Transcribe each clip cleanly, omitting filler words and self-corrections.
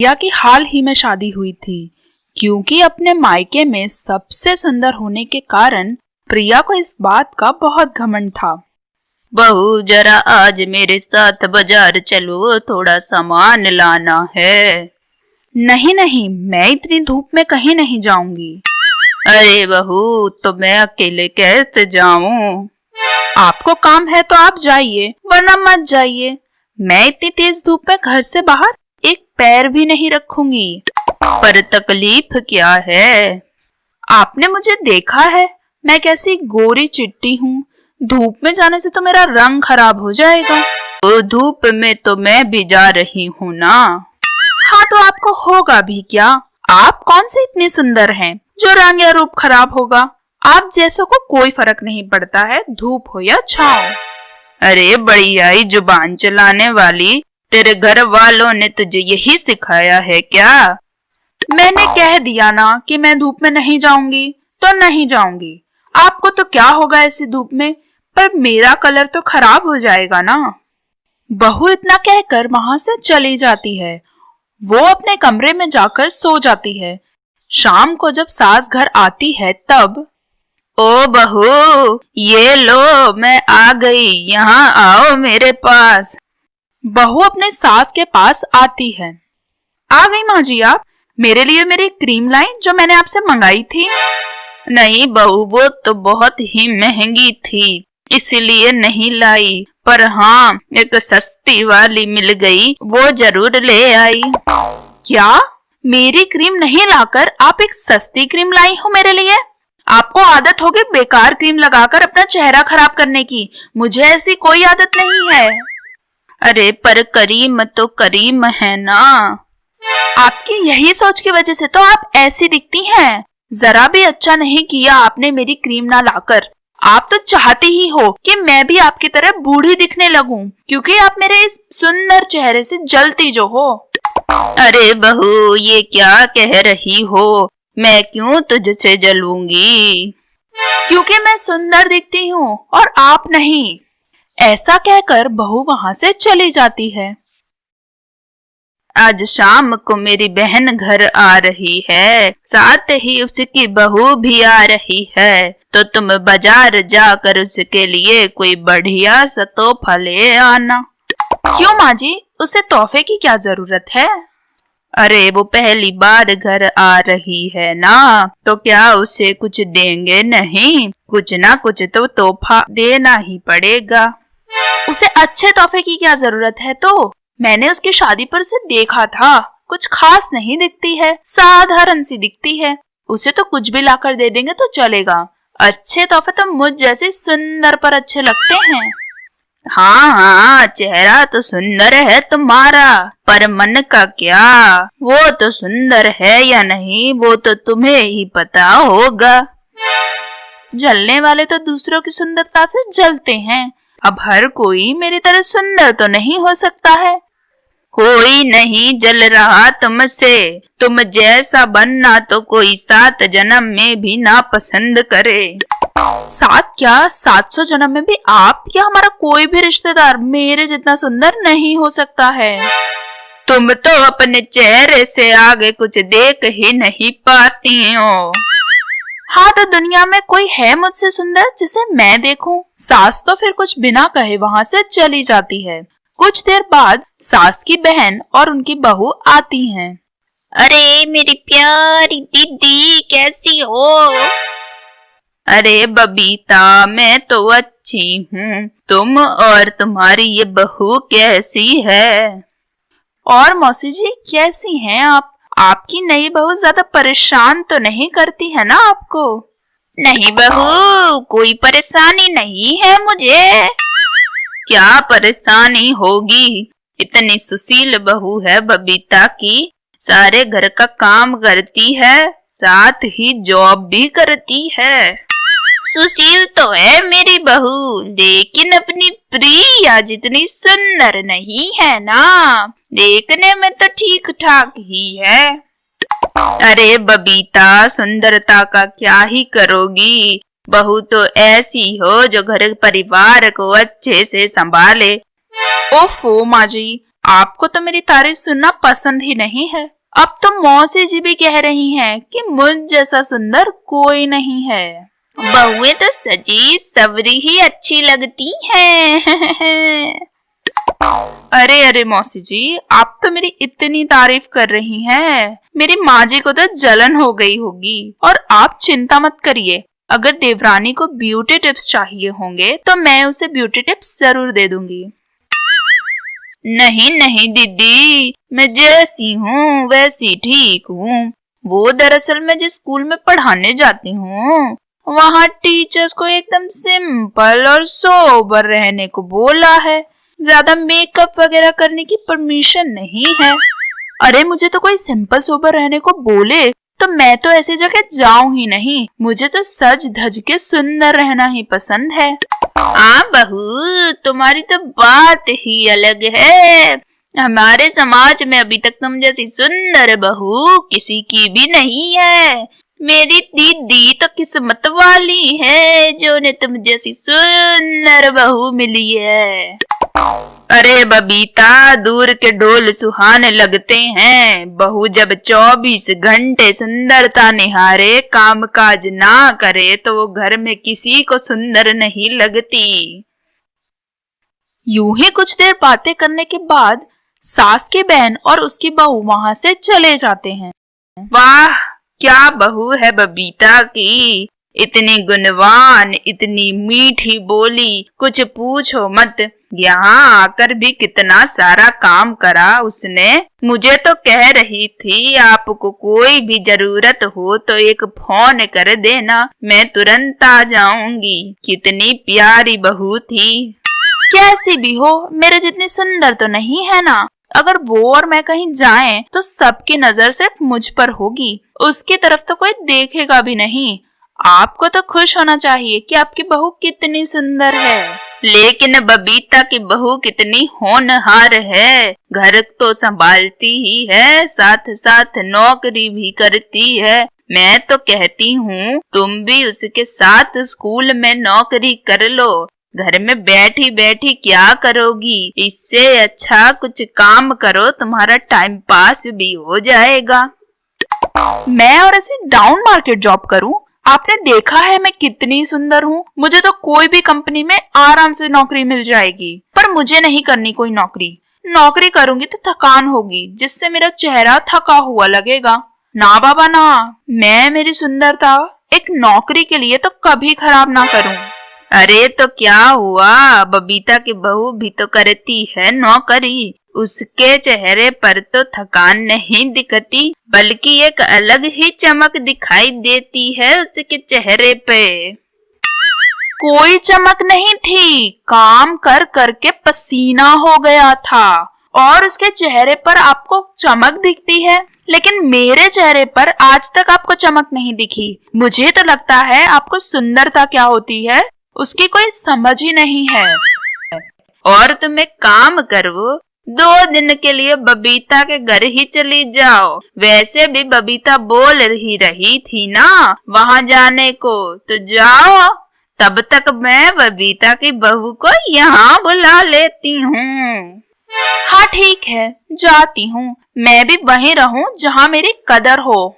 प्रिया की हाल ही में शादी हुई थी। क्योंकि अपने मायके में सबसे सुंदर होने के कारण प्रिया को इस बात का बहुत घमंड था। बहू जरा आज मेरे साथ बाजार चलो, थोड़ा सामान लाना है। नहीं नहीं, मैं इतनी धूप में कहीं नहीं जाऊंगी। अरे बहू, तो मैं अकेले कैसे जाऊं? आपको काम है तो आप जाइए, वरना मत जाइए। मैं इतनी तेज धूप में घर से बाहर एक पैर भी नहीं रखूंगी। पर तकलीफ क्या है? आपने मुझे देखा है, मैं कैसी गोरी चिट्टी हूँ। धूप में जाने से तो मेरा रंग खराब हो जाएगा। वो धूप में तो मैं भी जा रही हूँ ना। हाँ तो आपको होगा भी क्या? आप कौन से इतनी सुंदर हैं जो रंग या रूप खराब होगा? आप जैसों को कोई फर्क नहीं पड़ता है, धूप हो या छाँव। अरे बड़ी आई जुबान चलाने वाली, तेरे घर वालों ने तुझे यही सिखाया है क्या? मैंने कह दिया ना कि मैं धूप में नहीं जाऊंगी तो नहीं जाऊंगी। आपको तो क्या होगा ऐसी धूप में, पर मेरा कलर तो खराब हो जाएगा ना। बहू इतना कहकर वहां से चली जाती है। वो अपने कमरे में जाकर सो जाती है। शाम को जब सास घर आती है तब, ओ बहू, ये लो मैं आ गई, यहाँ आओ मेरे पास। बहू अपने सास के पास आती है। आ गई माँ जी आप? मेरे लिए मेरी क्रीम लाई जो मैंने आपसे मंगाई थी। नहीं बहू, वो तो बहुत ही महंगी थी, इसलिए नहीं लाई। पर हाँ, एक सस्ती वाली मिल गई, वो जरूर ले आई। क्या? मेरी क्रीम नहीं लाकर आप एक सस्ती क्रीम लाई हो मेरे लिए? आपको आदत होगी बेकार क्रीम लगाकर अपना चेहरा खराब करने की। मुझे ऐसी कोई आदत नहीं है। अरे पर करीम तो करीम है ना। आपकी यही सोच की वजह से तो आप ऐसी दिखती हैं। जरा भी अच्छा नहीं किया आपने मेरी क्रीम ना लाकर। आप तो चाहती ही हो कि मैं भी आपकी तरह बूढ़ी दिखने लगूं, क्योंकि आप मेरे इस सुंदर चेहरे से जलती जो हो। अरे बहू, ये क्या कह रही हो? मैं क्यों तुझसे जलूंगी? क्योंकि मैं सुंदर दिखती हूँ और आप नहीं। ऐसा कहकर बहू वहां से चली जाती है। आज शाम को मेरी बहन घर आ रही है, साथ ही उसकी बहू भी आ रही है, तो तुम बाजार जाकर उसके लिए कोई बढ़िया सा तोहफा ले आना। क्यों माँ जी, उसे तोहफे की क्या जरूरत है? अरे वो पहली बार घर आ रही है ना, तो क्या उसे कुछ देंगे नहीं? कुछ ना कुछ तो तोहफा देना ही पड़ेगा। उसे अच्छे तोहफे की क्या जरूरत है? तो मैंने उसकी शादी पर उसे देखा था, कुछ खास नहीं दिखती है, साधारण सी दिखती है। उसे तो कुछ भी लाकर दे देंगे तो चलेगा। अच्छे तोहफे तो मुझ जैसे सुंदर पर अच्छे लगते हैं। हाँ हाँ, चेहरा तो सुंदर है तुम्हारा, पर मन का क्या? वो तो सुंदर है या नहीं, वो तो तुम्हें ही पता होगा। जलने वाले तो दूसरों की सुंदरता से जलते हैं। अब हर कोई मेरी तरह सुंदर तो नहीं हो सकता है। कोई नहीं जल रहा तुमसे। तुम जैसा बनना तो कोई 7 जन्म में भी ना पसंद करे। 7 क्या, 700 जन्म में भी आप या हमारा कोई भी रिश्तेदार मेरे जितना सुंदर नहीं हो सकता है। तुम तो अपने चेहरे से आगे कुछ देख ही नहीं पाती हो। हाँ तो दुनिया में कोई है मुझसे सुंदर जिसे मैं देखूं? सास तो फिर कुछ बिना कहे वहां से चली जाती है। कुछ देर बाद सास की बहन और उनकी बहू आती हैं। अरे मेरी प्यारी दीदी, कैसी हो? अरे बबीता, मैं तो अच्छी हूँ, तुम और तुम्हारी ये बहू कैसी है? और मौसी जी कैसी हैं आप? आपकी नई बहू ज्यादा परेशान तो नहीं करती है ना आपको? नहीं बहू, कोई परेशानी नहीं है मुझे। क्या परेशानी होगी? इतनी सुशील बहू है बबीता की, सारे घर का काम करती है, साथ ही जॉब भी करती है। सुशील तो है मेरी बहू, लेकिन अपनी प्रिया जितनी सुंदर नहीं है ना। देखने में तो ठीक ठाक ही है। अरे बबीता, सुंदरता का क्या ही करोगी? बहू तो ऐसी हो जो घर परिवार को अच्छे से संभाले। ओफो माँ जी, आपको तो मेरी तारीफ सुनना पसंद ही नहीं है। अब तो मौसी जी भी कह रही हैं कि मुझ जैसा सुंदर कोई नहीं है। बहुएं तो सजी सवरी ही अच्छी लगती हैं। अरे अरे मौसी जी, आप तो मेरी इतनी तारीफ कर रही हैं, मेरी माँ जी को तो जलन हो गई होगी। और आप चिंता मत करिए, अगर देवरानी को ब्यूटी टिप्स चाहिए होंगे तो मैं उसे ब्यूटी टिप्स जरूर दे दूंगी। नहीं नहीं दीदी, मैं जैसी हूँ वैसी ठीक हूँ। वो दरअसल मैं जिस स्कूल में पढ़ाने जाती हूँ वहाँ टीचर्स को एकदम सिंपल और सोबर रहने को बोला है, ज्यादा मेकअप वगैरह करने की परमिशन नहीं है। अरे मुझे तो कोई सिंपल सोबर रहने को बोले तो मैं तो ऐसी जगह जाऊं ही नहीं। मुझे तो सज धज के सुंदर रहना ही पसंद है। बहू, तुम्हारी तो बात ही अलग है। हमारे समाज में अभी तक तुम जैसी सुंदर बहू किसी की भी नहीं है। मेरी दीदी तो किस्मत वाली है जो ने तुम जैसी सुंदर बहू मिली है। अरे बबीता, दूर के ढोल सुहाने लगते हैं। बहू जब 24 घंटे सुंदरता निहारे, काम काज ना करे तो वो घर में किसी को सुंदर नहीं लगती। यूं ही कुछ देर बातें करने के बाद सास की बहन और उसकी बहू वहां से चले जाते हैं। वाह, क्या बहू है बबीता की, इतनी गुणवान, इतनी मीठी बोली, कुछ पूछो मत। यहाँ आकर भी कितना सारा काम करा उसने। मुझे तो कह रही थी आपको कोई भी जरूरत हो तो एक फोन कर देना, मैं तुरंत आ जाऊंगी। कितनी प्यारी बहू थी। कैसी भी हो, मेरे जितनी सुंदर तो नहीं है ना। अगर वो और मैं कहीं जाएं तो सबकी नजर सिर्फ मुझ पर होगी, उसकी तरफ तो कोई देखेगा भी नहीं। आपको तो खुश होना चाहिए कि आपकी बहू कितनी सुंदर है। लेकिन बबीता की बहू कितनी होनहार है, घर तो संभालती ही है, साथ साथ नौकरी भी करती है। मैं तो कहती हूँ तुम भी उसके साथ स्कूल में नौकरी कर लो। घर में बैठी बैठी क्या करोगी, इससे अच्छा कुछ काम करो, तुम्हारा टाइम पास भी हो जाएगा। मैं और ऐसे डाउन मार्केट जॉब करूं? आपने देखा है मैं कितनी सुंदर हूँ। मुझे तो कोई भी कंपनी में आराम से नौकरी मिल जाएगी, पर मुझे नहीं करनी कोई नौकरी। नौकरी करूंगी तो थकान होगी, जिससे मेरा चेहरा थका हुआ लगेगा। ना बाबा ना, मैं मेरी सुंदरता एक नौकरी के लिए तो कभी खराब ना करूं। अरे तो क्या हुआ, बबीता की बहू भी तो करती है नौकरी। उसके चेहरे पर तो थकान नहीं दिखती, बल्कि एक अलग ही चमक दिखाई देती है उसके चेहरे पे। कोई चमक नहीं थी, काम कर करके पसीना हो गया था। और उसके चेहरे पर आपको चमक दिखती है, लेकिन मेरे चेहरे पर आज तक आपको चमक नहीं दिखी। मुझे तो लगता है आपको सुंदरता क्या होती है उसकी कोई समझ ही नहीं है। और तुम एक काम करो, 2 दिन के लिए बबीता के घर ही चली जाओ। वैसे भी बबीता बोल ही रही थी ना वहाँ जाने को, तो जाओ। तब तक मैं बबीता की बहू को यहाँ बुला लेती हूँ। हाँ ठीक है, जाती हूँ। मैं भी वहीं रहूं जहाँ मेरी कदर हो।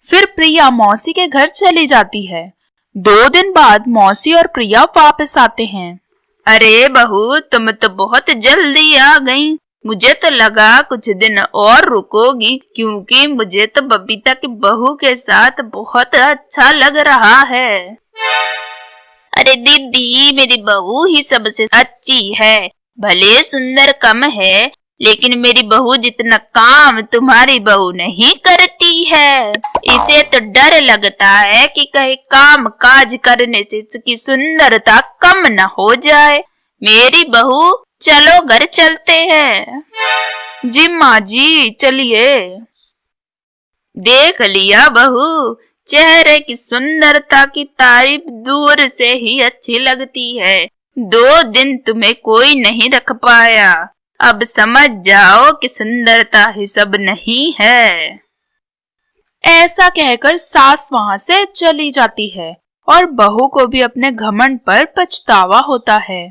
फिर प्रिया मौसी के घर चली जाती है। 2 दिन बाद मौसी और प्रिया वापस आते हैं। अरे बहू, तुम तो बहुत जल्दी आ गई। मुझे तो लगा कुछ दिन और रुकोगी, क्योंकि मुझे तो बबीता की बहू के साथ बहुत अच्छा लग रहा है। अरे दीदी, मेरी बहू ही सबसे अच्छी है। भले सुंदर कम है, लेकिन मेरी बहू जितना काम तुम्हारी बहू नहीं करती है। इसे तो डर लगता है कि कहीं काम काज करने से इसकी सुंदरता कम न हो जाए। मेरी बहू, चलो घर चलते हैं। जी माँ जी, चलिए। देख लिया बहू, चेहरे की सुंदरता की तारीफ दूर से ही अच्छी लगती है। 2 दिन तुम्हें कोई नहीं रख पाया, अब समझ जाओ कि सुंदरता ही सब नहीं है। ऐसा कहकर सास वहां से चली जाती है और बहू को भी अपने घमंड पर पछतावा होता है।